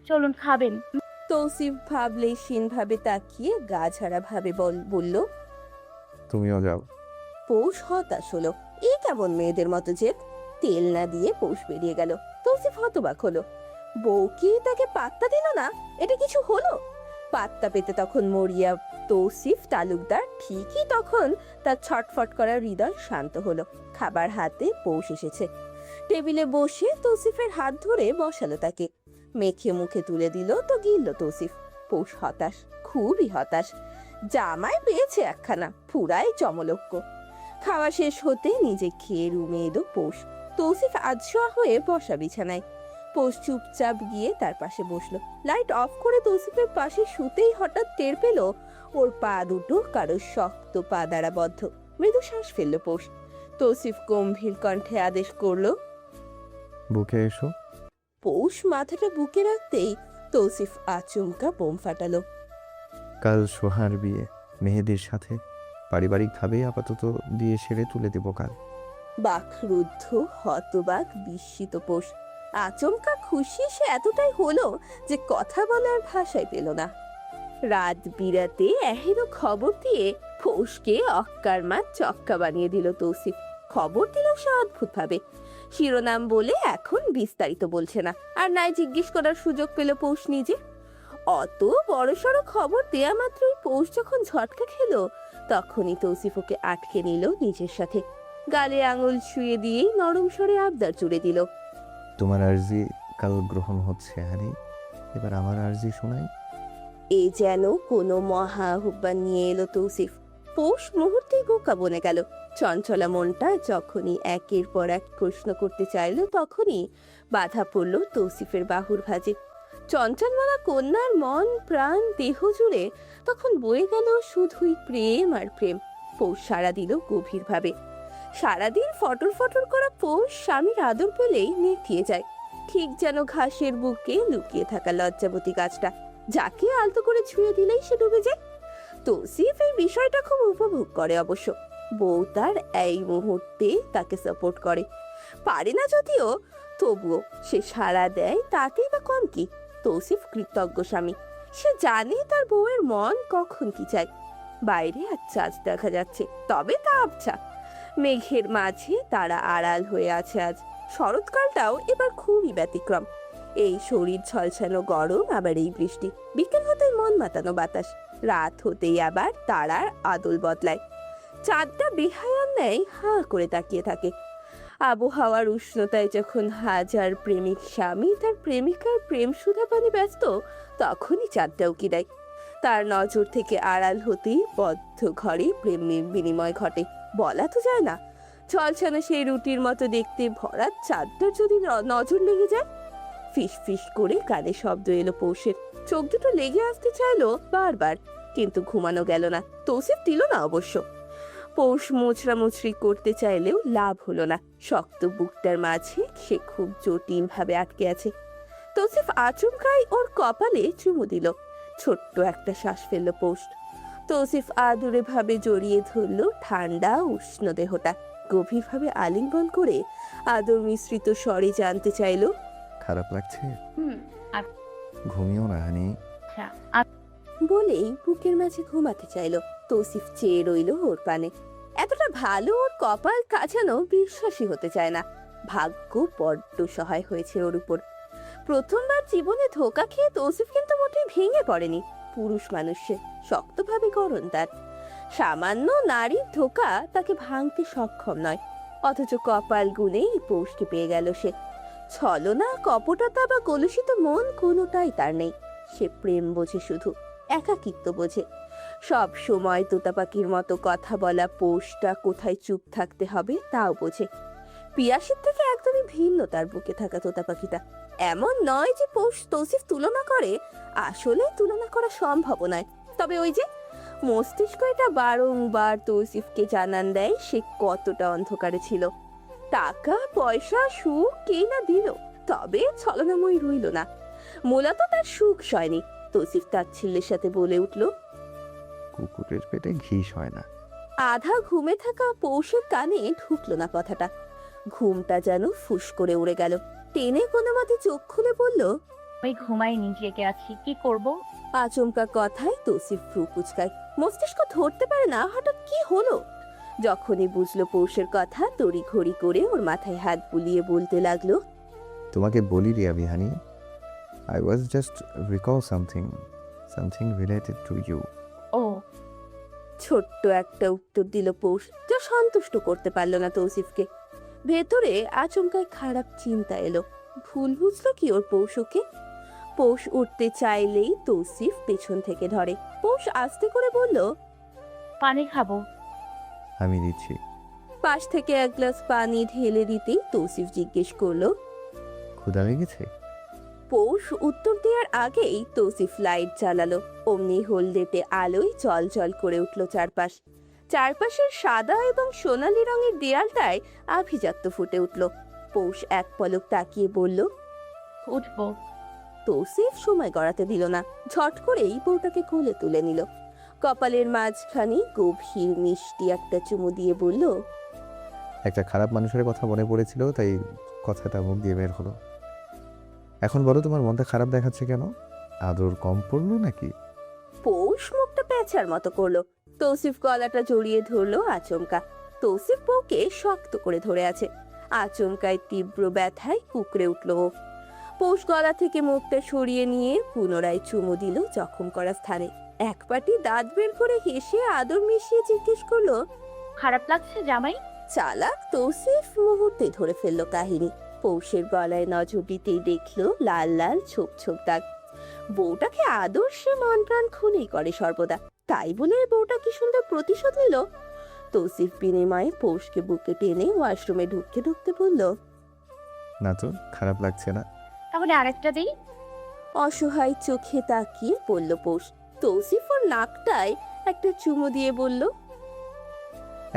চলুন খাবেন। তৌসিফ ভাবলেশীন ভাবে তাকিয়ে গা ঝাড়া ভাবে বলল। তুমিও যাও। পৌষ হতাশ হলো। এই কেমন মেয়েদের মতো জেদ! তেল না দিয়ে পৌষ বেরিয়ে গেল। তৌসিফ হতবাক হলো। বউ কি তাকে পাত্তা দিল না? এটা কিছু হলো? পাত্তা পেতে তখন মরিয়া তৌসিফ তালুকদার ঠিকই তখন তার ছটফট করা হৃদয় শান্ত হলো। খাবার হাতে পৌষ এসেছে। টেবিলে বসে তৌসিফের হাত ধরে বসালো তাকে। মেখে মুখে তুলে দিল তো গিলল তৌসিফ। পৌষ হতাশ, খুবই হতাশ। জামাই পেয়েছে একখানা, পুরাই চমলক্য। খাওয়া শেষ হতে নিজে খেয়ে রুমে এলো পৌষ। তৌসিফ আধশোয়া হয়ে বসা বিছানায়। পৌষ চুপচাপ গিয়ে তার পাশে বসলো। লাইট অফ করে তৌসিফের পাশে শুতেই হঠাৎ টের পেল ওর পা দুটো কারো শক্ত পা দ্বারা বদ্ধ। মৃদু শ্বাস ফেললো পৌষ। তৌসিফ গম্ভীর কণ্ঠে আদেশ করলো, বুকে এসো। পৌষ মাথাটা বুকে রাখতেই তৌসিফ আচমকা বোম ফাটালো। কাল সোহার বিয়ে, মেহেদির সাথে পারিবারিকভাবেই আপাতত দিয়ে সেরে তুলে দেব কাল। বাকরুদ্ধ, হতবাক, বিস্মিত পৌষ। আচমকা খুশি সে এতটাই হলো যে কথা বলার ভাষাই পেল না। রাত বিরাতে এহেরও খবর দিয়ে পৌষকে অক্কার মাছ চক্কা বানিয়ে দিল তৌসিফ। খবর দিল সে অদ্ভুত ভাবে। শিরোনাম বলে এখন বিস্তারিত বলছে না। আর নাই জিজ্ঞেস করার সুযোগ পেল পৌষ নিজে। অত বড়সড় খবর দেয়া মাত্রই পৌষ যখন ঝটকা খেলো, তখনই তৌসিফ ওকে আটকে নিল নিজের সাথে। গালে আঙুল ছুঁয়ে দিয়েই নরম স্বরে আবদার জুড়ে দিল, তোমার আরজি কাল গ্রহণ হচ্ছে হানি, এবার আমার আরজি শোনাই। এ যেন কোনো মহা আহ্বান নিয়ে এলো তৌসিফ। পৌষ মুহূর্তেই বোকা বনে গেল। চঞ্চলা মনটা যখনই একের পর এক প্রশ্ন করতে চাইল, তখনই বাধা পড়ল তৌসিফের বাহুর ভাঁজে। চঞ্চলমালা কন্যার মন প্রাণ দেহ জুড়ে তখন বয়ে গেল শুধুই প্রেম আর প্রেম। পৌষ সাড়া দিল গভীরভাবে। সারাদিন ফটর ফটর করা পৌষ স্বামীর আদর পেলেই নেতিয়ে যায়, ঠিক যেন ঘাসের বুকে লুকিয়ে থাকা লজ্জাবতী গাছটা, যাকে আলতো করে ছুঁয়ে দিলেই সে ডুবে যায়। তৌসিফ এই বিষয়টা খুব উপভোগ করে অবশ্য। বউ তার এই মুহূর্তে তাকে সাপোর্ট করে, পারে না যদিও, তবুও সে সাড়া দেয়, তাতেই বা কম কি। তৌসিফ কৃতজ্ঞ স্বামী। সে জানে তার বউয়ের মন কখন কি চায়। বাইরে আর চাঁদ দেখা যাচ্ছে, তবে তা আবছা। মেঘের মাঝে তারা আড়াল হয়ে আছে আজ। শরৎকালটাও এবার খুবই ব্যতিক্রম। এই শরীর ঝলসানো গরম, আবার এই বৃষ্টি। বিকেল হতেই মন মাতানো বাতাস, রাত হতেই আবার তারার আদল বদলায়। চাঁদটা বেহায়ার ন্যায় হাঁ করে তাকিয়ে থাকে। আবহাওয়ার উষ্ণতায় যখন হাজার প্রেমিক স্বামী তার প্রেমিকার প্রেম সুধা পানে ব্যস্ত, তখনই চাঁদটা উকি দেয়। তার নজর থেকে আড়াল হতেই বদ্ধ ঘরে প্রেমের বিনিময় ঘটে। বলা তো যায় না, ঝলসানো সেই রুটির মতো দেখতে ভরা চাঁদটার যদি নজর লেগে যায়। ফিস ফিস করে কানে শব্দ এলো পৌষের। চোখ দুটো লেগে আসতে চাইলো বারবার, কিন্তু ঘুমানো গেল না। তৌসিফ দিল না অবশ্য। পৌষ মুচড়া মুচড়ি করতে চাইলেও লাভ হলো না। শক্ত বুকটার মাঝে সে খুব জটিল ভাবে আটকে আছে। তৌসিফ আচমকাই ওর কপালে চুমু দিল। ছোট্ট একটা শ্বাস ফেললো পৌষ। তৌসিফ আদুরে ভাবে জড়িয়ে ধরলো ঠান্ডা উষ্ণ দেহটা। গভীরভাবে আলিঙ্গন করে আদর মিশ্রিত স্বরে জানতে চাইলো, খারাপ লাগছে? হুম। ঘুমিও না হানি। আচ্ছা। বলেই বুকের মাঝে ঘুমাতে চাইলো। তৌসিফ চেয়ে রইল ওর পানে। এতটা ভালো ওর কপাল কাছানো বিশ্বাসই হতে চায় না। ভাগ্য বড্ড সহায় হয়েছে ওর উপর। প্রথমবার জীবনে ধোকা খেয়ে তৌসিফ কিন্তু মোটেই ভেঙে পড়েনি। পুরুষ মানুষে শক্তভাবে গড়ন তার। সামান্য নারীর ধোকা তাকে ভাঙতে সক্ষম নয়, অথচ কপাল গুনেই পৌষকে পেয়ে গেল সে। ছলনা, কপটতা বা কলুষিত মন কোনোটাই তার নেই। সে প্রেম বোঝে, শুধু একাকিত্ব বোঝে। সব সময় তোতা পাখির মতো কথা বলা পৌষটা কোথায় চুপ থাকতে হবে তাও বোঝে। পিয়াসের থেকে একদমই ভিন্ন তার বুকে থাকা তোতা পাখিটা। এমন নয় যে পৌষ তৌসিফ তুলনা করে, আসলে তুলনা করা সম্ভব নয়। তবে ওই যে মস্তিষ্ক এটা বারংবার তৌসিফকে জানান দেয় সে কতটা অন্ধকারে ছিল। টাকা পয়সা সুখ কে না দিল, তবে ছলনাময়ী রইল না। মূলত তার সুখ সয়নি। তৌসিফ তাচ্ছিল্যের সাথে বলে উঠল, কুকুরের পেটে ঘি হয় না। আধা ঘুমে থাকা পৌষের কানে ঢুকলো না কথাটা। ঘুমটা যেন ফুস করে উড়ে গেল। টেনে কোনো মতে চোখ খুলে বলল, আমি ঘুমাইনি, জেগে আছি, কি করব? আচমকা কথায় তৌসিফ ভ্রু কুচকায়, মস্তিষ্ক ধরতে পারে না হঠাৎ কি হলো। যখনই বুঝলো পৌষের কথা তড়িঘড়ি করে ওর মাথায় হাত বুলিয়ে বলতে লাগলো, তোমাকে বলি রে আমি honey, I was just recall something related to you. ও, ছোট্ট একটা উত্তর দিল পৌষ, যা সন্তুষ্ট করতে পারলো না তৌসিফকে। ভেতরে আচমকায় খারাপ চিন্তা এলো, ভুল বুঝলো কি ওর পৌষকে। পৌষ উঠতে চাইলেই তৌসিফ পেছন থেকে ধরে। পৌষ আস্তে করে বলল, পানি খাবো। আমি দিচ্ছি। পাশ থেকে এক গ্লাস পানি ঢেলে দিতেই তৌসিফ জিজ্ঞেস করলো। ক্ষুধা লেগেছে? পৌষ উত্তর দেওয়ার আগেই তৌসিফ লাইট জ্বালালো। অমনি হলদেটে আলোয় জল করে উঠল চারপাশ। চারপাশের সাদা এবং সোনালী রঙের দেয়ালটায় আভিজাত্য ফুটে উঠল। পৌষ এক পলক তাকিয়ে বলল, উঠবো। তৌসিফ সময় গড়াতে দিল না, ঝট করেই বউটাকে কোলে তুলে নিল। কপালের মাঝখানে গভীর মিষ্টি একটা চুমু দিয়ে বলল, একটা খারাপ মানুষের কথা মনে পড়েছিল, তাই কথাটা মুখ দিয়ে বের হলো। এখন বলো, তোমার মনটা খারাপ দেখাচ্ছে কেন? আদর কম পড়লো নাকি? পৌষ মুখটা প্যাঁচার মতো করলো। তৌসিফ গলাটা জড়িয়ে ধরলো আচমকা। তৌসিফ বউকে শক্ত করে ধরে আছে। আচমকায় তীব্র ব্যথায় কুকড়ে উঠল ও। পৌষ গলা থেকে মুখটা সরিয়ে নিয়ে পুনরায় চুমু দিল জখম করা স্থানে। এক পাটি দাঁত বের করে হেসে আদর মিশিয়ে জিজ্ঞেস করলো, খারাপ লাগছে জামাই? চালাক তৌসিফ মুহূর্তে ধরে ফেললো কাহিনী। পৌষের গলায় নজর দিতেই দেখলো লাল লাল ছোপ ছোপ দাগ। বউটাকে আদর্শে মন প্রাণ খুনেই করে সর্বদা, তাই বলে বউটা কি সুন্দর প্রতিশোধ নিল। তৌসিফ বিনিময়ে পৌষকে বুকে টেনে ওয়াশরুমে ঢুকতে বলল, না তো, খারাপ লাগছে না। তাহলে আরেকটা দিই। অসহায় চোখে তাকিয়ে বলল পৌষ। তৌসিফ ওর নাকটায় একটা চুমু দিয়ে বলল,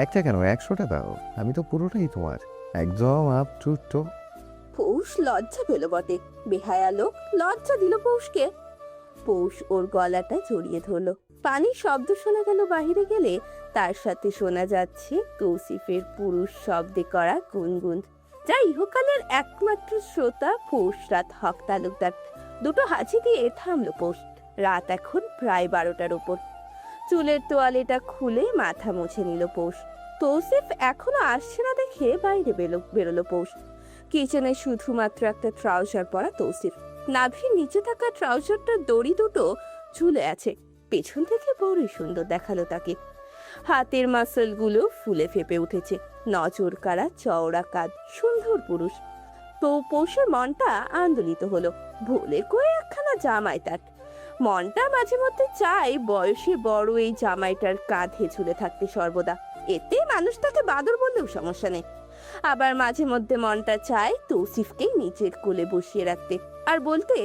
একটা কেন, 100টা দাও, আমি তো পুরোটাই তোমার, একদম আপ টু। পৌষ লজ্জা পেল বটে। বেহায়া লোক লজ্জা দিল পৌষকে। পৌষ ওর গলাটা জড়িয়ে ধরলো। পানির শব্দ শোনা গেল বাহিরে গেলে, তার সাথে শোনা যাচ্ছে তৌসিফের পুরুষ শব্দে করা গুনগুন, যা ইহকালের একমাত্র শ্রোতা পৌষরাত হক তালুকদার। দুটো হাঁচি দিয়ে থামলো পৌষ। রাত এখন প্রায় 12টার উপর। চুলের তোয়ালেটা খুলে মাথা মুছে নিল পৌষ। তৌসিফ এখনো আসছে না দেখে বাইরে বেরোলো পৌষ। কিচেনে শুধুমাত্র একটা ট্রাউজার পরা তৌসিফ। নাভির নিচে থাকা ট্রাউজারটার দড়ি দুটো ঝুলে আছে। পেছন থেকে বড়ই সুন্দর দেখালো তাকে। হাতের মাসলগুলো ফুলে ফেপে উঠেছে। নজর কাড়া চওড়া কাঁধ, সুন্দর পুরুষ। তো পৌষের মনটা আন্দোলিত হলো। ভুলে কয়ে একখানা জামাই তার। মনটা মাঝে মধ্যে চায় বয়সে বড় এই জামাইটার কাঁধে ঝুলে থাকতে সর্বদা, এতে মানুষ তাকে বাদর বললেও সমস্যা নেই। আবার মাঝে মধ্যে মনটা চায় তৌসিফকে নিচের কোলে বসিয়ে রাখতে আর বলতে,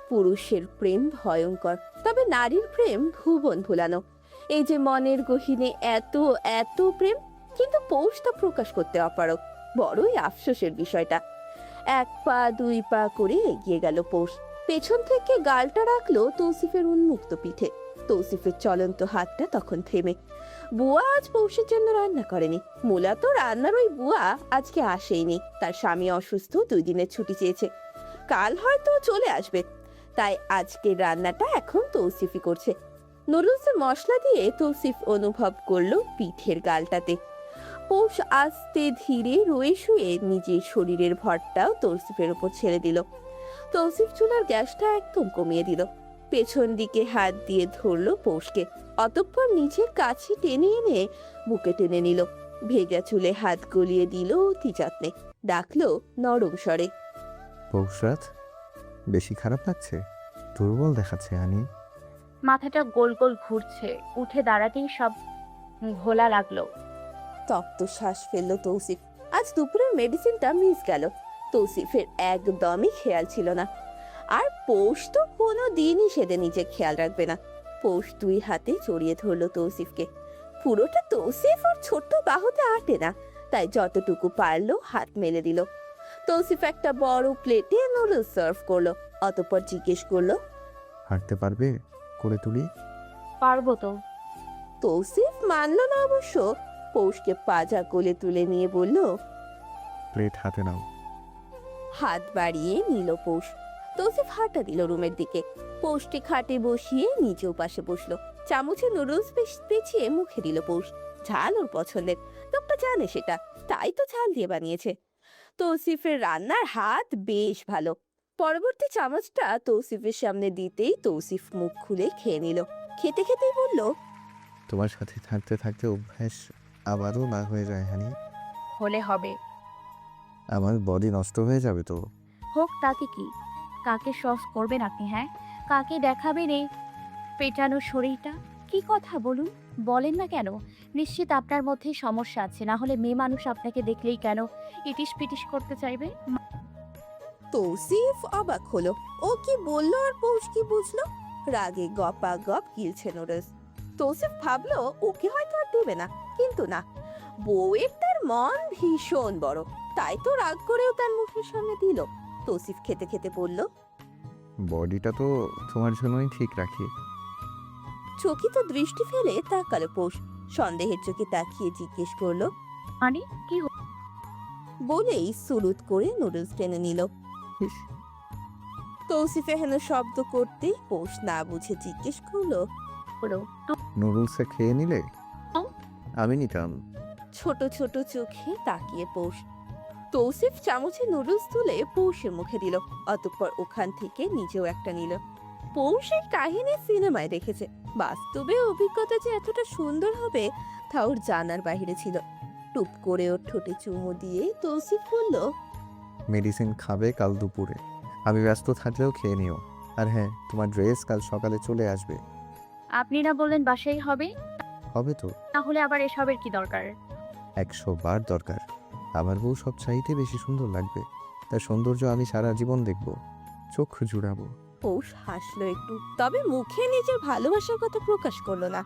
পুরুষের প্রেম ভয়ঙ্কর, তবে নারীর প্রেম ভুবন ভুলানো। এই যে মনের গহীনে এত এত প্রেম, কিন্তু পৌষ তা প্রকাশ করতে অপারগ। বড়ই আফসোসের বিষয়টা। এক পা দুই পা করে এগিয়ে গেল পৌষ। পেছন থেকে গালটা রাখলো তৌসিফের উন্মুক্ত পিঠে। তৌসিফের চলন্ত হাতটা তখন থেমে। বুয়া আজ পৌষের জন্য রান্না করেনি। মূলত রান্নার ওই বুয়া আজকে আসেইনি, তার স্বামী অসুস্থ, 2 দিনের ছুটি চেয়েছে। কাল হয়তো চলে আসবে, তাই আজকের রান্নাটা এখন তৌসিফই করছে। নুডলসের মশলা দিয়ে তৌসিফ অনুভব করলো পিঠের গালটাতে। পৌষ আস্তে ধীরে রয়ে শুয়ে নিজের শরীরের ভরটাও তৌসিফের উপর ছেড়ে দিল। তৌসিফ চুলার গ্যাসটা একদম কমিয়ে দিল। পেছন দিকে হাত দিয়ে ধরলো পৌষকে, অতঃপর নিচের কাছে টেনে এনে বুকে টেনে নিল। ভেজা চুলে হাত গলিয়ে দিল অতি যত্নে। ডাকলো নরম স্বরে, পৌষরাত, বেশি খারাপ লাগছে? দুর্বল দেখাচ্ছে হানি। মাথাটা গোল গোল ঘুরছে, উঠে দাঁড়াতেই সব ঘোলা লাগলো। তপ্ত শ্বাস ফেললো তৌসিফ। আজ দুপুরের মেডিসিনটা মিস গেল। তৌসিফের একদমই খেয়াল ছিল না। আর পৌষ তো কোনো দিনই সেদে নিজে খেয়াল রাখবে না। পৌষ 2 হাতে জড়িয়ে ধরলো তৌসিফকে। পুরোটা তৌসিফ ওর ছোট্ট বাহুতে আটে না, তাই যতটুকু পারলো হাত মেলে দিল। তৌসিফ একটা বড় প্লেটে নুডলস সার্ভ করলো, অতঃপর জিজ্ঞেস করলো, হাঁটতে পারবে? করে তুলি? পারবো তো। তৌসিফ মানলো না অবশ্য। পৌষকে পাজা কোলে তুলে নিয়ে বলল, প্লেট হাতে নাও। হাত বাড়িয়ে নিল পৌষ। তৌসিফ হাঁটা দিল রুমের দিকে। পৌষটি খাটে বসিয়ে নিজেও পাশে বসলো। চামচে নুডলস পেঁচিয়ে মুখে দিল পৌষ। ঝাল ওর পছন্দের, লোকটা জানে সেটা, তাই তো ঝাল দিয়ে বানিয়েছে। তৌসিফের রান্নার হাত বেশ ভালো। পরবর্তী চামচটা তৌসিফের সামনে দিতেই তৌসিফ মুখ খুলে খেয়ে নিল। খেতে খেতেই বলল, তোমার সাথে থাকতে থাকতে অভ্যাস আবারও না হয়ে যায় হানি। হলে হবে। আমার বডি নষ্ট হয়ে যাবে তো। হোক তাতে কি? কাকে সস করবেন আপনি? হ্যাঁ, কাকে দেখাবেন এই পেটানো শরীরটা? কি কথা বলুন, বলেন না কেন? নিশ্চিত আপনার মধ্যেই সমস্যা আছে, না হলে মেয়ে মানুষ আপনাকে দেখলেই কেন ইটিস পিটিস করতে চাইবে? তৌসিফ অবাক হলো। ও কি বললো আর পৌষ কি বুঝলো? রাগে গপা গপ গিলছে নুডলস। তৌসিফ ভাবলো ওকে হয়তো আর দেবে না, কিন্তু না, বউয়ের তার মন ভীষণ বড়, তাই তো রাগ করেও তার মুখের সামনে দিল। তৌসিফ খেতে খেতে বলল, বডিটা তো তোমার জন্যই ঠিক রাখি। চকিত দৃষ্টি ফেলে তাকালো পৌষ। সন্দেহের চোখে তাকিয়ে জিজ্ঞেস করলো, মানে কি বলেই সুরুত করে নুডলস টেনে নিল। ইস, তৌসিফ এহেন শব্দ করতেই পৌষ না বুঝে জিজ্ঞেস করলো, হলো? নুডলসে খেয়ে নিলে? ও। আমি নিতাম। ছোট ছোট চোখে তাকিয়ে পৌষ। তৌসিফ চামচে নুডলস তুলে পৌষের মুখে দিল, অতঃপর ওখান থেকে নিজেও একটা নিল। পৌষ এই কাহিনী সিনেমায় দেখেছে, বাস্তবে অভিজ্ঞতা যে এতটা সুন্দর হবে তা ওর জানার বাইরে ছিল। টুপ করে ওর ঠোঁটে চুমু দিয়ে তৌসিফ বলল, মেডিসিন খাবে কাল দুপুরে। আমি ব্যস্ত থাকলেও খেয়ে নিও। আর হ্যাঁ, তোমার ড্রেস কাল সকালে চলে আসবে। আপনি না বললেন বাসাই হবে? হবে তো। তাহলে আবার এসবের কি দরকার? 100 বার দরকার। আমার বউ সব চাইতে বেশি সুন্দর লাগবে। তার সৌন্দর্য আমি সারা জীবন দেখব, চোখ জুড়াবো। পৌষ হাসলো একটু, তবে মুখে নিজের ভালোবাসার কথা প্রকাশ করলো না।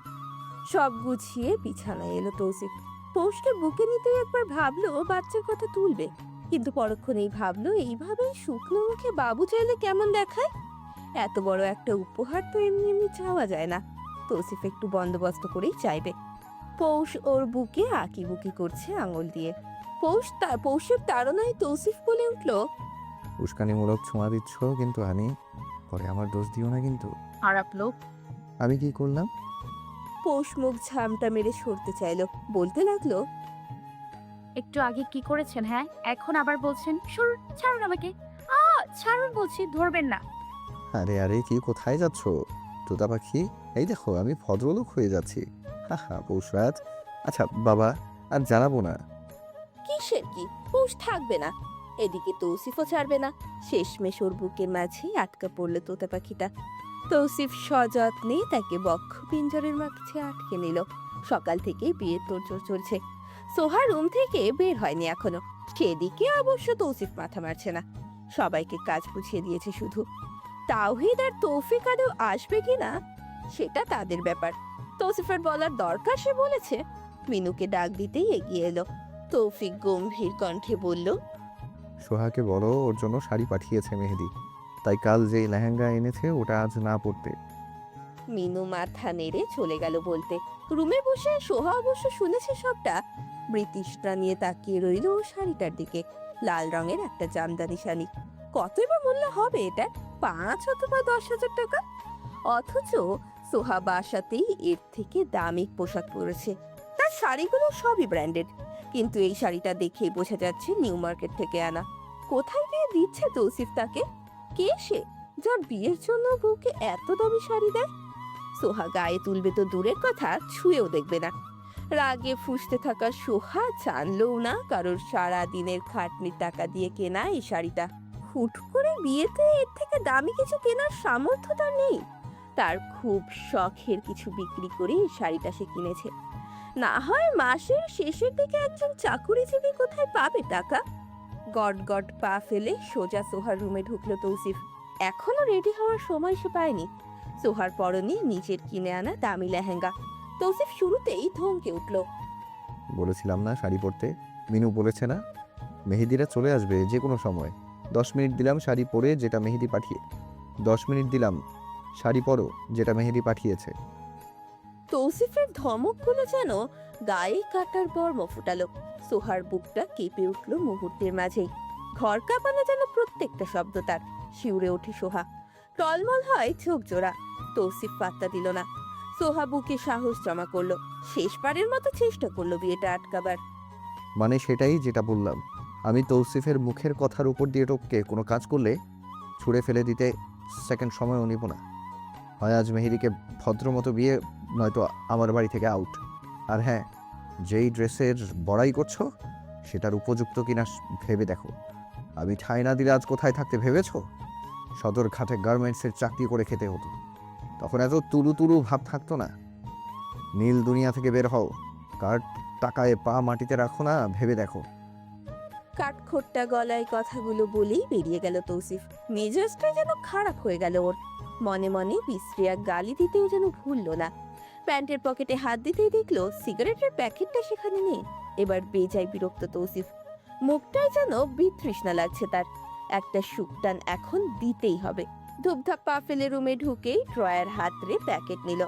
সব গুছিয়ে বিছানায় এলো তৌসিফ। পৌষকে বুকে নিতেই একবার ভাবলো বাচ্চার কথা তুলবে, কিন্তু পরক্ষণেই ভাবলো এইভাবেই শুকনো মুখে বাবু চাইলে কেমন দেখায়। এত বড় একটা উপহার তো এমনি এমনি চাওয়া যায় না। তৌসিফ একটু বন্দোবস্ত করেই চাইবে। পৌষ ওর বুকে আঁকিবুকি করছে আঙুল দিয়ে। পৌষের তাড়নায় তৌসিফ বলে উঠলো, উস্কানিমূলক ছোঁয়া দিচ্ছ কিন্তু হানি, পরে আমার দোষ দিও না কিন্তু। খারাপ লোক। আমি কি করলাম? পৌষ মুখ ঝামটা মেরে সরতে চাইলো, বলতে লাগলো, একটু আগে কি করেছেন? হ্যাঁ, এখন আবার বলছেন সরুন, ছাড়ুন আমাকে। ছাড়ুন বলছি, ধরবেন না। আরে আরে, কি কোথায় যাচ্ছ তোতা পাখি? এই দেখো আমি ভদ্রলোক হয়ে যাচ্ছি। হা হা, পৌষরাজ। আচ্ছা বাবা, আর জানাবো না। কিসের কি? পৌষ থাকবে না, এদিকে তৌসিফও ছাড়বে না। শেষমেশ ওর বুকের মাঝেই আটকা পড়লো তোতা পাখিটা। তৌসিফ সযত্নে তাকে বক্ষ পিঞ্জরের মাঝে আটকে নিল। সকাল থেকেই বিয়ের তোড়জোড় চলছে। সোহা রুম থেকে বের হয়নি এখনো। সেদিকে অবশ্য তৌসিফ মাথা মারছে না, সবাইকে কাজ বুঝিয়ে দিয়েছে শুধু। তাওহিদ আর তৌফিক আদৌ আসবে কিনা সেটা তাদের ব্যাপার। তৌসিফের বলার দরকার সে বলেছে। মিনুকে ডাক দিতেই এগিয়ে এলো। তৌফিক গম্ভীর কণ্ঠে বলল, সোহাকে বলো ওর জন্য শাড়ি পাঠিয়েছে মেহেদি, তাই কাল যেই লেহেঙ্গা এনেছে ওটা আজ না পরতে। মিনু মাথা নেড়ে চলে গেল বলতে। রুমে বসে সোহা অবশ্য শুনেছে সবটা। ব্রিটিশরা নিয়ে তাকিয়ে রইল ও শাড়িটার দিকে। লাল রঙের একটা জামদানি শাড়ি। কতই বা মূল্য হবে এটা? 5 অথবা 10,000 টাকা। অথচ সোহা বাসাতেই এর থেকে দামি পোশাক পরেছে। তার শাড়িগুলো সবই ব্র্যান্ডেড, কিন্তু এই শাড়িটা দেখেই বোঝা যাচ্ছে নিউ মার্কেট থেকে আনা। কোথায় পেয়ে দিচ্ছে তৌসিফ তাকে? কে সে যার বিয়ের জন্য বউকে এত দামি শাড়ি দেয়? সোহা গায়ে তুলবে তো দূরের কথা, ছুঁয়েও দেখবে না। রাগে ফুঁসতে থাকা সোহা জানলও না কারোর সারা দিনের খাটনির টাকা দিয়ে কেনা এই শাড়িটা। হুট করে বিয়েতে এর থেকে দামি কিছু কেনার সামর্থ্য তার নেই। তার খুব শখের কিছু বিক্রি করে এই শাড়িটা সে কিনেছে। না হয় মাসের শেষের দিকে একজন চাকুরিজীবী কোথায় পাবে টাকা? গট গট পা ফেলে সোজা সোহার রুমে ঢুকলো তৌসিফ। এখনো রেডি হওয়ার সময় সে পায়নি। সোহার পরনে নিজের কিনে আনা দামি লেহেঙ্গা। তৌসিফ শুরুতেই ধমকে উঠল, বলেছিলাম না শাড়ি পরতে? মিনু বলেছে না মেহেদিরা চলে আসবে যে কোনো সময়। 10 মিনিট দিলাম শাড়ি পরে যেটা মেহেদি পাঠিয়ে 10 মিনিট দিলাম শাড়ি পরো যেটা মেহেদি পাঠিয়েছে। তৌসিফের ধমকগুলো যেন গায়ে কাটার বর্ম ফুটালো। সোহার বুকটা কেঁপে উঠল মুহূর্তের মাঝেই। ঘর কাঁপানো যেন প্রত্যেকটা শব্দ তার। শিউরে ওঠে সোহা, টলমল হয় চোখ জোড়া। তৌসিফ পাত্তা দিল না। সোহা বুকে সাহস জমা করলো, শেষবারের মতো চেষ্টা করলো বিয়েটা আটকাবার। মানে সেটাই যেটা বললাম, আমি তৌসিফের মুখের কথার উপর দিয়ে টপকে কোনো কাজ করলে ছুঁড়ে ফেলে দিতে সেকেন্ড সময়ও নিব না। হয় আজ মেহেদিকে ভদ্রমতো বিয়ে, নয়তো আমার বাড়ি থেকে আউট। আর হ্যাঁ, যেই ড্রেসের বড়াই করছো সেটার উপযুক্ত কিনা ভেবে দেখো। আমি ঠাঁই না দিলে আজ কোথায় থাকতে ভেবেছো? সদরঘাটে গার্মেন্টসের চাকরি করে খেতে হতো, তখন এত তুলু তুলু ভাব থাকতো না। নীল দুনিয়া থেকে বের হও, কার টাকায় পা মাটিতে রাখো না, ভেবে দেখো। কাঠখোট্টা গলায় কথাগুলো বলেই বেরিয়ে গেল তৌসিফ। মেজাজটা যেন খারাপ হয়ে গেল ওর। মনে মনে বিশ্রিয়া গালি দিতেও যেন ভুললো না। প্যান্টের পকেটে হাত দিতেই দেখলো সিগারেটের প্যাকেটটা সেখানে নেই। এবার বেজায় বিরক্ত তৌসিফ। মুখটায় যেন বিতৃষ্ণা লাগছে তার। একটা শুকটান এখন দিতেই হবে। ধূপধাপ পা ফেলে রুমে ঢুকেই ড্রয়ার হাতড়ে প্যাকেট নিল।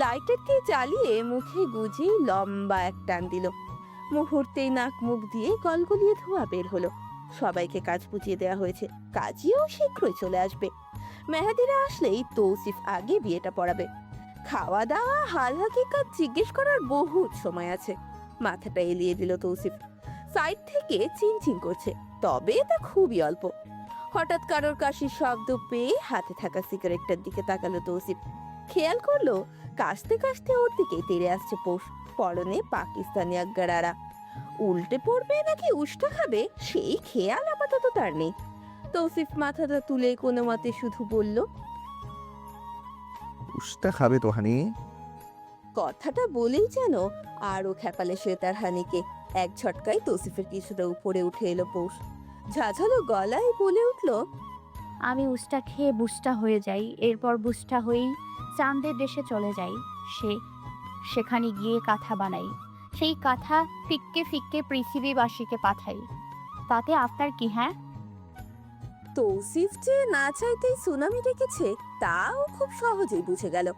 লাইটার দিয়ে জ্বালিয়ে মুখে গুজেই লম্বা এক টান দিল। মুহূর্তেই নাক মুখ দিয়ে গলগলিয়ে ধোঁয়া বের হলো। সবাইকে কাজ বুঝিয়ে দেওয়া হয়েছে, কাজীও শীঘ্রই চলে আসবে। মেহাদিরা আসলেই তৌসিফ আগে বিয়েটা পড়াবে। খাওয়া দাওয়া হাল হাকিকত জিজ্ঞেস করার বহুত সময় আছে। মাথাটা এলিয়ে দিল তৌসিফ। সাইড থেকে চিনচিন করছে, তবে তা খুবই অল্প। হঠাৎ কারোর কাশির শব্দ পেয়ে হাতে থাকা সিগারেটটার দিকে তাকালো তৌসিফ। খেয়াল করলো কাশতে কাশতে ওর দিকে তেড়ে আসছে পোষ। পরনে পাকিস্তানি আগ্গারারা। উল্টে পড়বে নাকি উষ্টা খাবে সেই খেয়াল আপাতত তার নেই। তৌসিফ মাথাটা তুলে কোনো মতে শুধু বলল, উষ্টা খাবে তো হানি। কথাটা বলেই যেন আরো খেপালে সে তার হানিকে। এক ঝটকায় তৌসিফের কিছুটা উপরে উঠে এলো পৌষ। ঝাঝালো গলায় বলে উঠল, আমি উস্টা খেয়ে বুস্টা হয়ে যাই, এরপর বুস্টা হয়েই চাঁদের দেশে চলে যাই। সেখানে গিয়ে কাঁথা বানাই, সেই কাঁথা ফিক্কে ফিক্কে পৃথিবীবাসীকে পাঠাই। তাতে আপনার কি? হ্যাঁ, তৌসিফ যে না চাইতেই সুনামি ডেকেছে তাও খুব সহজেই বুঝে গেল।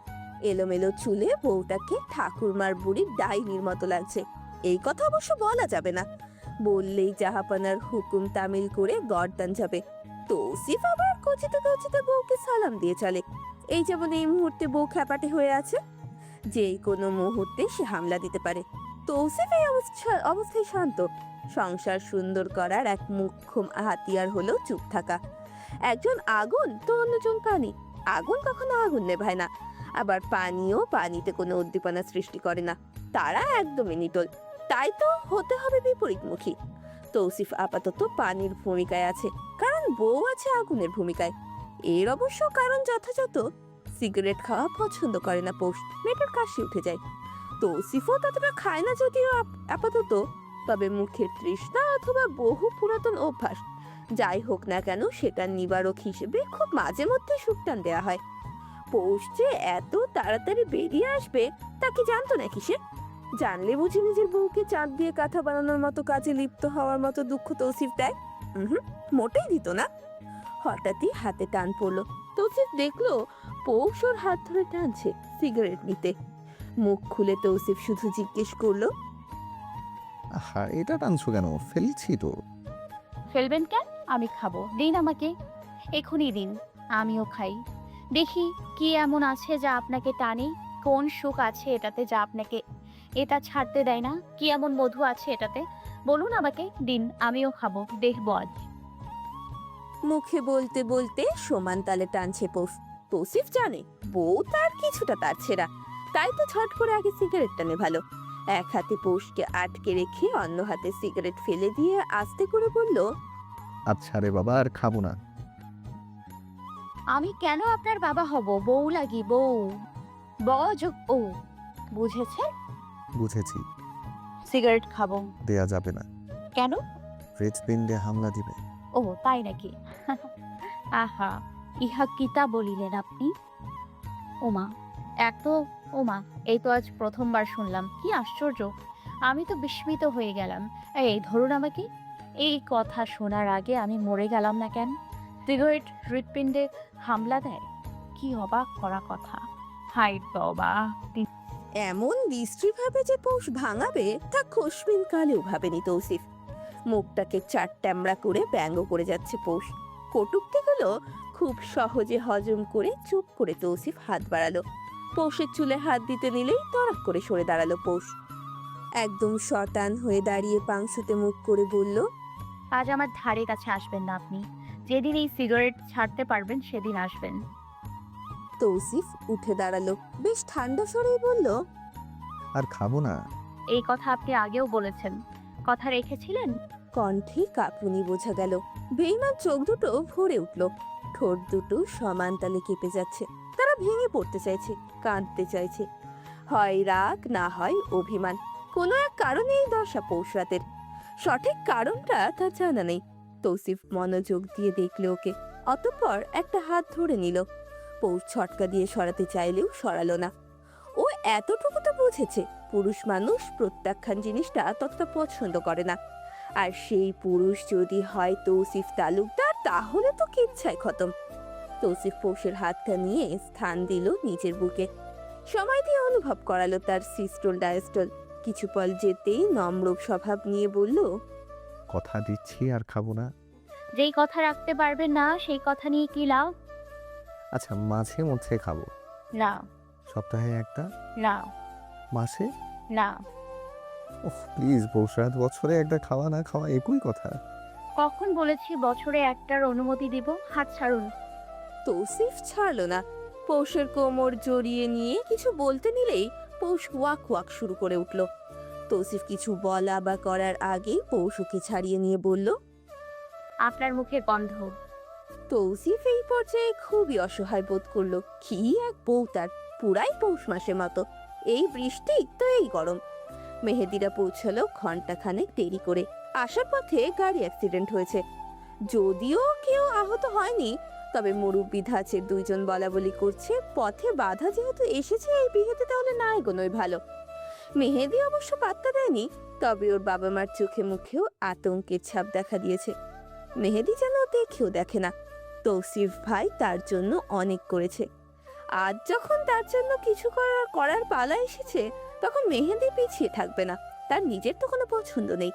এলোমেলো চুলে বউটাকে ঠাকুরমার বুড়ির ডাইনির মতো লাগছে। এই কথা অবশ্য বলা যাবে না, বললেই জাহাপানার হুকুম তামিল করে গর্দান যাবে। তৌসিফ আবার কচিতে কচিতে বউকে সালাম দিয়ে চলে। এই যেমন এই মুহূর্তে বউ খ্যাপাটে হয়ে আছে, যেই কোনো মুহূর্তে সে হামলা দিতে পারে। তৌসিফ এই অবস্থায় শান্ত। সংসার সুন্দর করার এক মুখ্য হাতিয়ার হলো চুপ থাকা। একজন আগুন তো অন্যজন পানি। আগুন কখনো আগুন নেভায় না, আবার পানিও পানিতে কোনো উদ্দীপনা সৃষ্টি করে না। তারা একদমই নিটল। তাই তো হতে হবে বিপরীতমুখী। তৌসিফ আপাতত পানির ভূমিকায় আছে, কারণ বউ আছে আগুনের ভূমিকায়। এর অবশ্য কারণ যথাযথ। সিগারেট খাওয়া পছন্দ করে না পৌষ, মেয়েটার কাশি উঠে যায়। তৌসিফও ততটা খায় না যদিও আপাতত, তবে মুখের তৃষ্ণা অথবা বহু পুরাতন অভ্যাস যাই হোক না কেন সেটা নিবারক হিসেবে খুব মাঝে মধ্যে শুকটান দেয়া হয়। পৌষ যে এত তাড়াতাড়ি বেরিয়ে আসবে তা কি জানতো নাকি সে? জানলে বুঝি নিজের বউকে চাঁদ দিয়ে কাঁথা বানানোর মতো কাজে লিপ্ত হওয়ার মতো দুঃখ তৌসিফ দেয়? মোটেই দিত না। হঠাৎই হাতে টান পড়লো। তৌসিফ দেখলো পৌষ ওর হাত ধরে টানছে সিগারেট নিতে। মুখ খুলে তৌসিফ শুধু জিজ্ঞেস করলো, হ্যাঁ, এটা টানছো কেন? ফেলছি তো। ফেলবেন কেন? আমি খাবো, দিন আমাকে, এখনই দিন, আমিও খাই। দেখি কি এমন আছে যা আপনাকে টানে, কোন সুখ আছে এটাতে যা আপনাকে এটা ছাড়তে দেয় না, কি এমন মধু আছে এটাতে, বলুন আমাকে, দিন, আমিও খাবো, দেখবো আজ। মুখে বলতে বলতে সমান তালে টানছে পৌষ। তৌসিফ জানে বউ তার কিছুটা তার ছেঁড়া, তাই তো ছট করে আগে সিগারেট টানে ভালো। এক হাতে পৌষকে আটকে রেখে অন্য হাতে সিগারেট ফেলে দিয়ে আস্তে করে বলল, আচ্ছা রে বাবা, আর খাবো না। আমি কেন আপনার বাবা হব? বউ লাগি, বউ, বযোগ ও, বুঝেছে? বুঝেছি, সিগারেট খাবো। দেয়া যাবে না। কেন? হৃৎপিণ্ডে হামলা দিবে। ও তাই নাকি? আহা, ইহা কিতা বলিলেন আপনি? ওমা, এত, ওমা, এই তো আজ প্রথমবার শুনলাম, কি আশ্চর্য! আমি তো বিস্মিত হয়ে গেলাম। এই ধরুন আমাকে, এই কথা শোনার আগে আমি মরে গেলাম না কেন? সিগারেট হৃৎপিণ্ডে হামলা দেয়? কি অবাক করা কথা! হাই বাবা! এমন বিশ্রীভাবে যে পৌষ ভাঙাবে তা খসমিন কালেও ভাবেনি তৌসিফ। মুখটাকে চারট্যামড়া করে ব্যঙ্গ করে যাচ্ছে পৌষ। কটূক্তিগুলো খুব সহজে হজম করে চুপ করে তৌসিফ হাত বাড়ালো। পৌষের চুলে হাত দিতে নিলেই তড়ক করে সরে দাঁড়ালো পৌষ। একদম শতান হয়ে দাঁড়িয়ে পাংশুতে মুখ করে বলল, আজ আমার ধারে কাছে আসবেন না আপনি। যেদিন এই সিগারেট ছাড়তে পারবেন সেদিন আসবেন। তৌসিফ উঠে দাঁড়ালো, বেশ ঠান্ডা স্বরেই বলল, আর খাবো না। এই কথা আপনি আগেও বলেছেন, কথা রেখেছিলেন। কণ্ঠে কাঁপুনি বোঝা গেল। বেইমান চোখ দুটো ভরে উঠল, ঠোঁট দুটো সমান তালে কেঁপে যাচ্ছে। তারা ভেঙে পড়তে চাইছে, কাঁদতে চাইছে। হয় রাগ, না হয় অভিমান। কোনো এক কারণে এই দশা পৌষ রাতের। সঠিক কারণটা তার জানা নেই। তৌসিফ মনোযোগ দিয়ে দেখল ওকে, অতঃপর একটা হাত ধরে নিল। পৌষ ছটকা দিয়ে সরাতে চাইলেও সরালো না। ও এতটুকু তো বুঝেছে, পুরুষ মানুষ প্রত্যাখ্যান জিনিসটা ততটা পছন্দ করে না। আর সেই পুরুষ যদি হয় তৌসিফ তালুকদার, তাহলে তো কিচ্ছাই খতম। তৌসিফ পৌষের হাতটা নিয়ে স্থান দিল নিজের বুকে, সময় দিয়ে অনুভব করালো তার সিস্টোল ডায়াস্টোল। কিছু পল যেতেই নম্র স্বভাব নিয়ে বলল, কথা দিচ্ছি আর খাবো না। যেই কথা রাখতে পারবেন না সেই কথা নিয়ে কি লাভ? আচ্ছা, মাঝে মধ্যে খাবো। না। সপ্তাহে একটা? না। মাসে? না। ওহ প্লিজ, পৌষ রাত, বছরে একটা খাওয়া না খাওয়া একই কথা। কখন বলেছি বছরে একটার অনুমতি দিব? হাত ছাড়ুন। তৌসিফ ছাড়লো না। পৌষের কোমর জড়িয়ে নিয়ে কিছু বলতে নিলেই পৌষ ওয়াক ওয়াক শুরু করে উঠল। তৌসিফ কিছু বলা বা করার আগেই পৌষ ওকে ছাড়িয়ে নিয়ে বলল, আপনার মুখে গন্ধ। তৌসিফ এই পর্যায়ে খুবই অসহায় বোধ করলো। কি এক বউ তার, পুরাই পৌষ মাসের মতো। এই বৃষ্টি তো এই গরম। মেহেদিরা পৌঁছালো ঘন্টাখানেক দেরি করে। আসার পথে গাড়ি অ্যাক্সিডেন্ট হয়েছে। যদিও কেউ আহত হয়নি, তবে মুরব্বি ধাঁচের দুইজন বলা বলি করছে, পথে বাধা যেহেতু এসেছে এই বিয়েতে তাহলে না এগোনোই ভালো। মেহেদি অবশ্য পাত্তা দেয়নি, তবে ওর বাবা মার চোখে মুখেও আতঙ্কের ছাপ দেখা দিয়েছে। মেহেদি যেন দেখেও দেখে না। তৌসিফ ভাই তার জন্য অনেক করেছে। আজ যখন তার জন্য কিছু করার পালা এসেছে, তখন মেহেদি পিছিয়ে থাকবে না। তার নিজের তো কোনো পছন্দ নেই,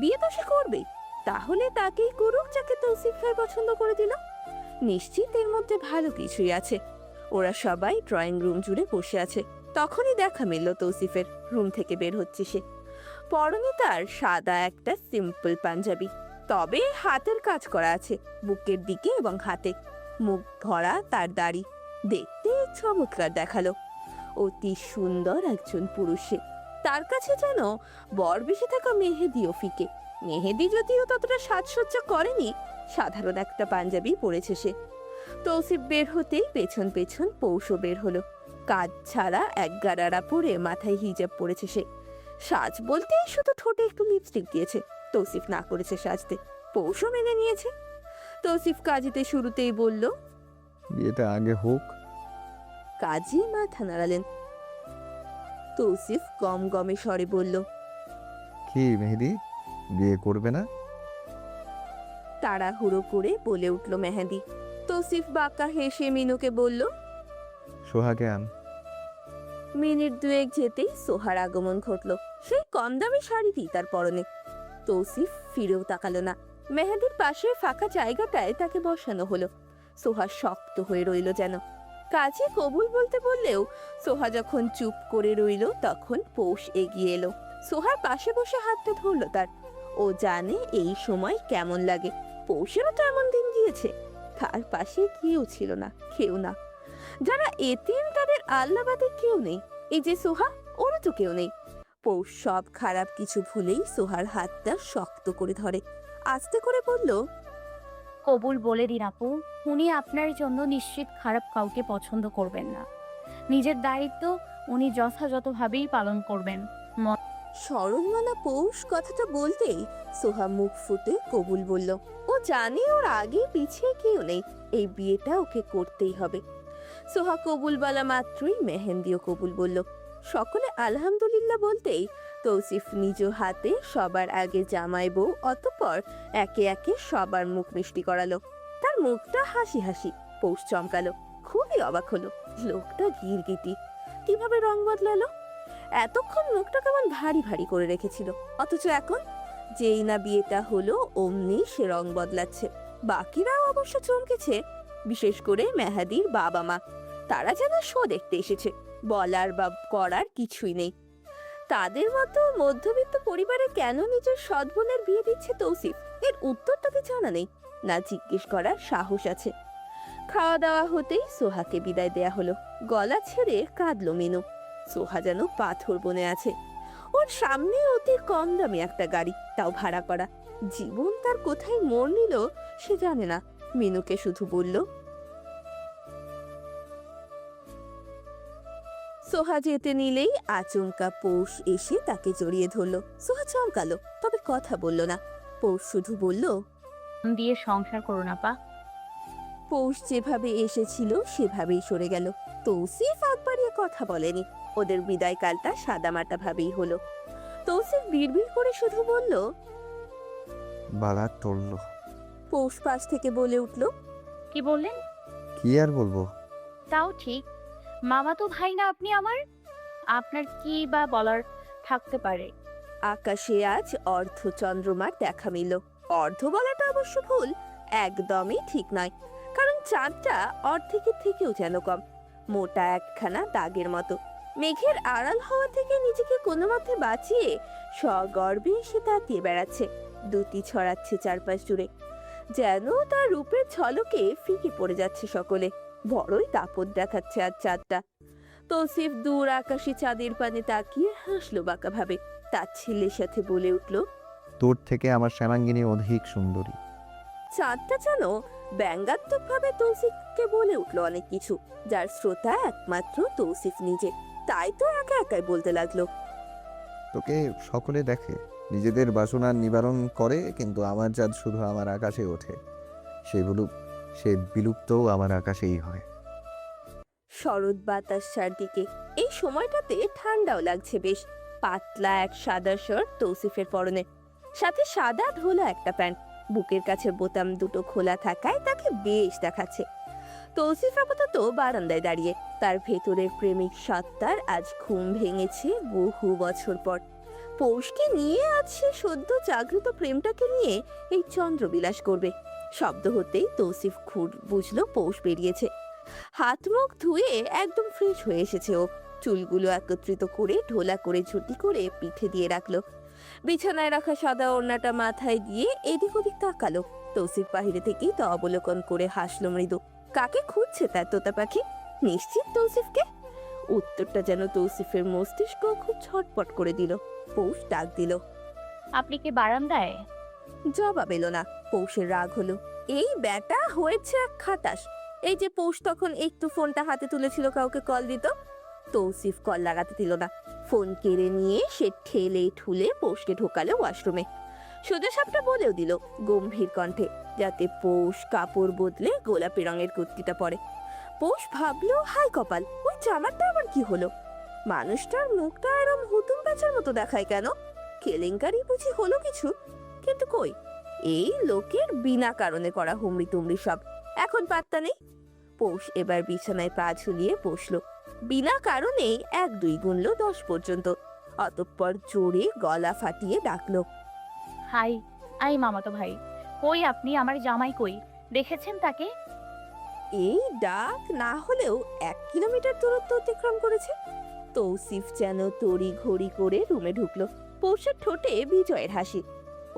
বিয়ে তো সে করবেই। তাহলে তাকেই করুক যাকে তৌসিফ ভাই পছন্দ করে দিল। নিশ্চিত এর মধ্যে ভালো কিছুই আছে। ওরা সবাই ড্রয়িং রুম জুড়ে বসে আছে। তখনই দেখা মিলল তৌসিফের। রুম থেকে বের হচ্ছে সে। পরনে তার সাদা একটা সিম্পল পাঞ্জাবি, তবে হাতের কাজ করা আছে বুকের দিকে এবং হাতে। মুখ ভরা তার দাড়ি, দেখতে চমৎকার দেখালো। অতি সুন্দর একজন পুরুষে। তার কাছে যেন বর বেশি থাকা মেহেদিও ফিকে। মেহেদি যদিও ততটা সাজসজ্জা করেনি, সাধারণ একটা পাঞ্জাবি পরেছে সে। তৌসিফ বের হতেই পেছন পেছন পৌষও বের হলো। কাজ ছাড়া এক গারারা পরে মাথায় হিজাব পরেছে সে। সাজ বলতে শুধু ঠোঁটে একটু লিপস্টিক দিয়েছে। তৌসিফ না করেছে সাজতে, পৌষও মেনে নিয়েছে। তৌসিফ কাজীতে শুরুতেই বলল, বিয়েটা আগে হোক। কাজী মাথা নাড়ালেন। তৌসিফ গম গমে স্বরে বলল, কি মেহেদি, বিয়ে করবে না? তাড়াহুড়ো করে বলে উঠল মেহেদি। তৌসিফ বাঁকা হেসে মিনুকে বলল, সোহাগে আন। মিনিট দুয়েক যেতেই সোহার আগমন ঘটল। সেই কম দামি শাড়িটি তার পরনে। তৌসিফ ফিরেও তাকালো না। মেহেদির পাশে ফাঁকা জায়গাটায় তাকে বসানো হলো। সোহা শক্ত হয়ে রইল যেন। কাজে কবুল বলতে বললেও সোহা যখন চুপ করে রইল, তখন পৌষ এগিয়ে এলো। সোহার পাশে বসে হাতটা ধরল তার। ও জানে এই সময় কেমন লাগে। পৌষেরও তো এমন দিন গিয়েছে। তার পাশে কেউ ছিল না, কেউ না। যারা এতিম তাদের আল্লাহবাদে কেউ নেই। এই যে সোহা, ওরা তো কেউ নেই। পৌষ সব খারাপ কিছু ভুলেই সোহার হাতটা শক্ত করে ধরে, আস্তে করে বলল, কবুল বলে দিন আপু, উনি আপনার জন্য নিশ্চিত খারাপ কাউকে পছন্দ করবেন না। নিজের দায়িত্ব উনি যথাযথভাবেই পালন করবেন। স্মরণমালা পৌষ কথাটা বলতেই সোহা মুখ ফুটে কবুল বলল। ও জানে ওর আগে পিছিয়ে কেউ নেই, এই বিয়েটা ওকে করতেই হবে। সোহা কবুল বলা মাত্রই মেহেন্দিও কবুল বলল। সকলে আলহামদুলিল্লাহ বলতেই তৌসিফ নিজ হাতে সবার আগে জামাই বউ, অতঃপর একে একে সবার মুখ মিষ্টি করালো। তার মুখটা হাসি হাসি। পৌষ চমকালো, খুবই অবাক হলো। লোকটা গিরগিটি, কিভাবে রং বদলালো? এতক্ষণ মুখটা কেমন ভারী ভারী করে রেখেছিল, অথচ এখন যেই না বিয়েটা হলো অমনি সে রং বদলাচ্ছে। বাকিরাও অবশ্য চমকেছে, বিশেষ করে মেহাদির বাবা মা। তারা যেন শো দেখতে এসেছে, বলার বা করার কিছুই নেই। তাদের মতো মধ্যবিত্ত পরিবারে কেন নিজের সৎ বোনের বিয়ে দিচ্ছে তৌসিফ, এর উত্তর তাকে জানা নেই, না জিজ্ঞেস করার সাহস আছে। খাওয়া দাওয়া হতেই সোহাকে বিদায় দেয়া হলো। গলা ছেড়ে কাঁদলো মিনু। সোহা যেন পাথর বনে আছে। ওর সামনে অতি কম দামি একটা গাড়ি, তাও ভাড়া করা। জীবন তার কোথায় মোড় নিল সে জানে না। মিনুকে শুধু বলল, সোহা যেতে নিলেই আচমকা পৌষ এসে তাকে জড়িয়ে ধরলো। সোহা চমকালো, তবে কথা বলল না। পৌষ শুধু বলল, দিয়ে সংসার করো না পা। পৌষ যেভাবে এসেছিল সেভাবেই সরে গেল। তৌসিফ আগ বাড়িয়ে কথা বলেনি। ওদের বিদায়কালটা সাদামাটা ভাবেই হলো। তৌসিফ বিড়বিড় করে শুধু বলল, বালা টলল। পৌষ পাশ থেকে বলে উঠল, কি বললেন? কি আর বলবো? তাও ঠিক, মামা তো ভাই না আপনি আমার, আপনার কি বা বলার থাকতে পারে? আকাশে আজ অর্ধ চন্দ্রমার দেখা মিলল। অর্ধ বলাটা অবশ্য ভুল, একদমই ঠিক নয়। কারণ চাঁদটা অর্ধেকের থেকেও যেন কম, মোটা একখানা দাগের মতো। মেঘের আড়াল হওয়া থেকে নিজেকে কোনো মতে বাঁচিয়ে সগর্বে সে তাকিয়ে বেড়াচ্ছে। দুটি ছড়াচ্ছে চারপাশ জুড়ে, যেন তার রূপের ঝলকে ফিকে পড়ে যাচ্ছে সকলে। বড়ই দাপট দেখাচ্ছে আজ চাঁদটা। তৌসিফ দূর আকাশে চাঁদের পানে তাকিয়ে হাসলো বাঁকা ভাবে। তার ছেলের সাথে বলে উঠল, তোর থেকে আমার শ্যামাঙ্গিনী অধিক সুন্দরী। চাঁদটা যেন ব্যঙ্গাত্মক ভাবে তৌসিফকে বলে উঠলো অনেক কিছু, যার শ্রোতা একমাত্র তৌসিফ নিজে। তাই তো একা একাই বলতে লাগলো, তোকে সকলে দেখে, নিজেদের বাসনার নিবারণ করে, কিন্তু আমার চাঁদ শুধু আমার আকাশে ওঠে। সে বিলুপ্তও আমার আকাশেই হয়। শরৎ বাতাস চারদিকে। এই সময়টাতে ঠান্ডাও লাগছে বেশ। পাতলা এক সাদা শার্ট তৌসিফের পরনে, সাথে সাদা ঢোলা একটা প্যান্ট। বুকের কাছে বোতাম দুটো খোলা থাকায় তাকে বেশ দেখাচ্ছে। তৌসিফ আপাতত বারান্দায় দাঁড়িয়ে। তার ভেতরের প্রেমিক সত্তার আজ ঘুম ভেঙেছে বহু বছর পর। পৌষকে নিয়ে আজ সে সদ্য জাগ্রত প্রেমটাকে নিয়ে এই চন্দ্রবিলাস করবে। শব্দ হতেই তৌসিফ বুঝলো পৌষ বেরিয়েছে। হাত মুখ ধুয়ে একদম ফ্রেশ হয়ে এসেছে ও। চুলগুলো একত্রিত করে ঢোলা করে ঝুটি করে পিঠে দিয়ে রাখলো। বিছানায় রাখা সাদা ওড়নাটা মাথায় দিয়ে এদিক ওদিক তাকালো। তৌসিফ বাহিরে থেকেই তো অবলোকন করে হাসলো মৃদু। কাকে খুঁজছে তার তোতা পাখি? নিশ্চিত তৌসিফকে। উত্তরটা যেন তৌসিফের মস্তিষ্ক খুব ছটপট করে দিল। পৌষ ডাক দিল, আপনি কি বারান্দায়? জবাব এলো না। পৌষের রাগ হলো, এই ব্যাটা হয়েছে এক খাটাস। এই যে পৌষ তখন একটু ফোনটা হাতে তুলেছিল কাউকে কল দিত, তৌসিফ কল লাগাতে দিল না। ফোন কেড়ে নিয়ে সে ঠেলে ঠুলে পৌষকে ঢোকালো ওয়াশরুমে। সোজা সাপটা বলেও দিল গম্ভীর কণ্ঠে, যাতে পৌষ কাপড় বদলে গোলাপি রঙের কুর্তিটা পরে। পৌষ ভাবলো, হাই কপাল, ওই জামাটা আবার কি হলো? মানুষটার মুখটা এরম হুতুম প্যাঁচার মতো দেখায় কেন? কেলেঙ্কারি বুঝি হলো কিছু? কিন্তু কই, এই লোকের বিনা কারণে করা হুমড়ি তুমড়ি সব, এখন পাত্তা নেই। পৌষ এবার বিছানায় পা ঝুলিয়ে বসলো। বিনা কারণেই 1-2 গুনলো 10 পর্যন্ত। অতঃপর জোরে গলা ফাটিয়ে ডাকলো, হাই, আই মামাতো ভাই। কই আপনি? আমার জামাই কই? দেখেছেন তাকে? এই ডাক না হলেও 1 কিলোমিটার দূরত্ব অতিক্রম করেছে। তৌসিফ যেন তড়ি ঘড়ি করে রুমে ঢুকলো। পৌষের ঠোঁটে বিজয়ের হাসি।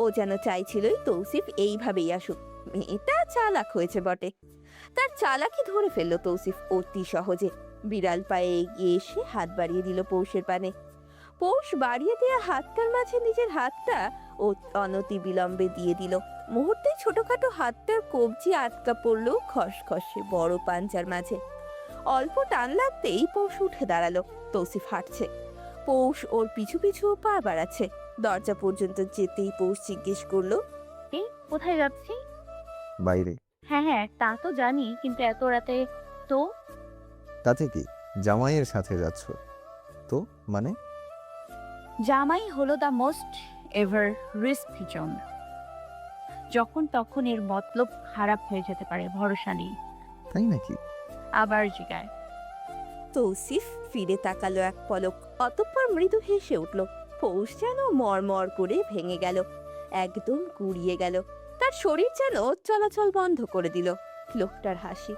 ও যেন চাইছিলই তৌসিফ এইভাবেই আসুক। মেয়েটা চালাক হয়েছে বটে। তার চালাকি ধরে ফেললো তৌসিফ অতি সহজে। বিড়াল পায়ে এগিয়ে এসে হাত বাড়িয়ে দিল পৌষের পানে। পৌষ বাড়িয়ে দেয়া হাতটার মাঝে নিজের হাতটা ও অনতি বিলম্বে দিয়ে দিল। মুহূর্তে ছোটখাটো হাতটার কবজি আটকা পড়লো খসখসে বড় পাঞ্জার মাঝে। অল্প টান লাগতেই পৌষ উঠে দাঁড়ালো। তৌসিফ হাঁটছে, পৌষ ওর পিছু পিছু পা বাড়াচ্ছে। দরজা পর্যন্ত যেতেই পৌষ জিজ্ঞেস করলো, এই কোথায় যাচ্ছি? বাইরে। হ্যাঁ হ্যাঁ, তা তো জানি, কিন্তু এত রাতে তো? তাতে কি, জামাইয়ের সাথে যাচ্ছ তো? মানে জামাই হলো দ্য মোস্ট এভার রিস্কি জন। যখন তখন এর মতলব খারাপ হয়ে যেতে পারে, ভরসা নেই। তাই নাকি? আবার জিগায়, তৌসিফ ফিরে তাকালো এক পলক, অতঃপর মৃদু হেসে উঠল। পৌষ যেন মরমর করে ভেঙে গেল, একদম গুড়িয়ে গেল। তার শরীর যেন চলাচল বন্ধ করে দিল। লোকটার হাসি